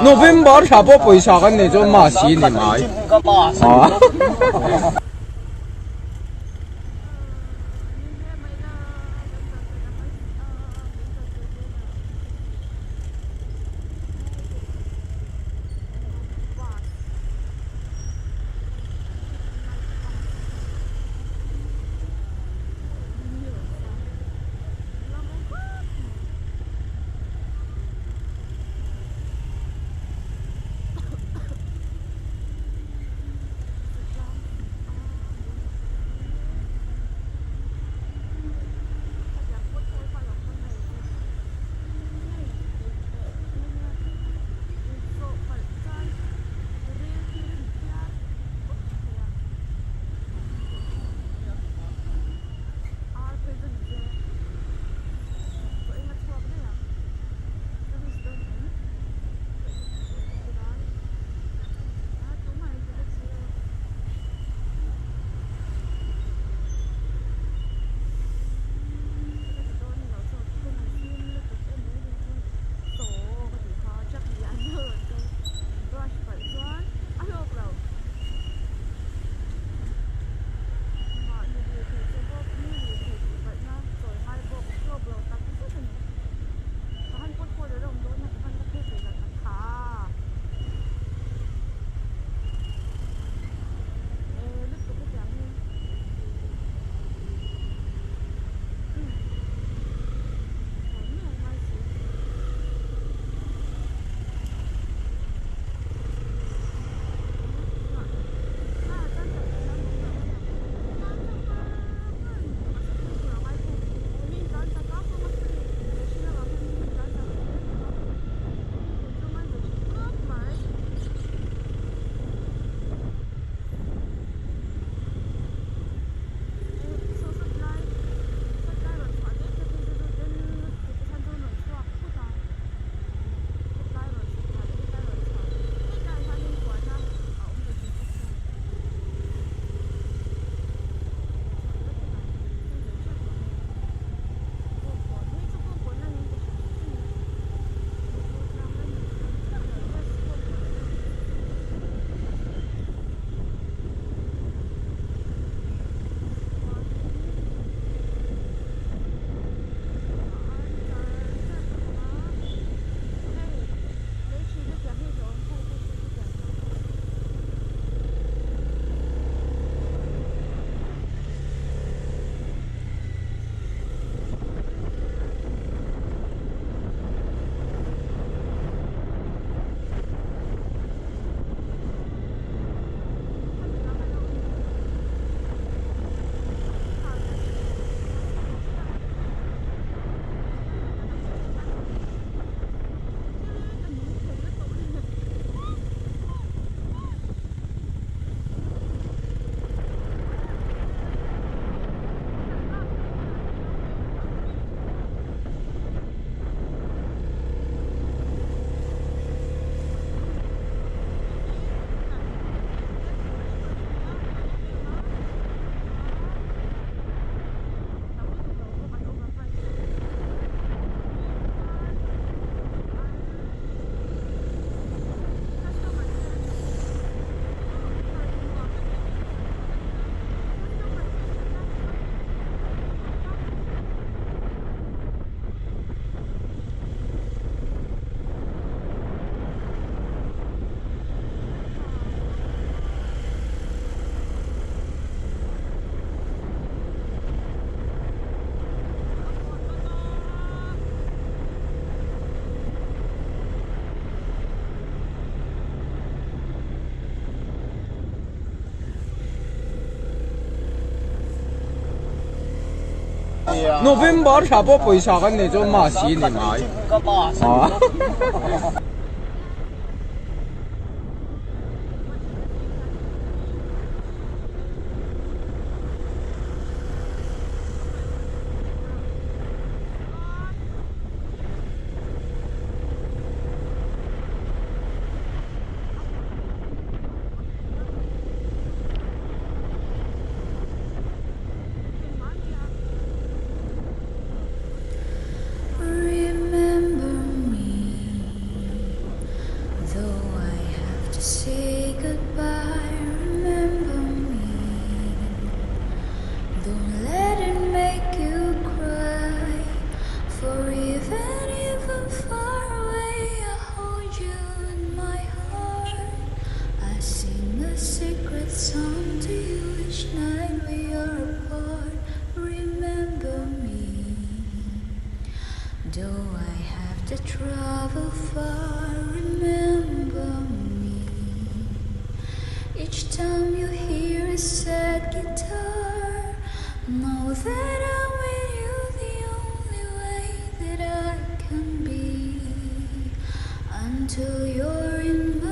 November siapa puasa kan ni cuma masih ni mai. November siapa puasa kan ni cuma masih ni mai. Remember me. say goodbye, remember me. Don't let it make you cry. For even far away, I hold you in my heart. I sing a secret song to you each night we are apart. Remember me. Though I have to travel far, remember me. Each time you hear a sad guitar, know that I'm with you the only way that I can be. Until you're in my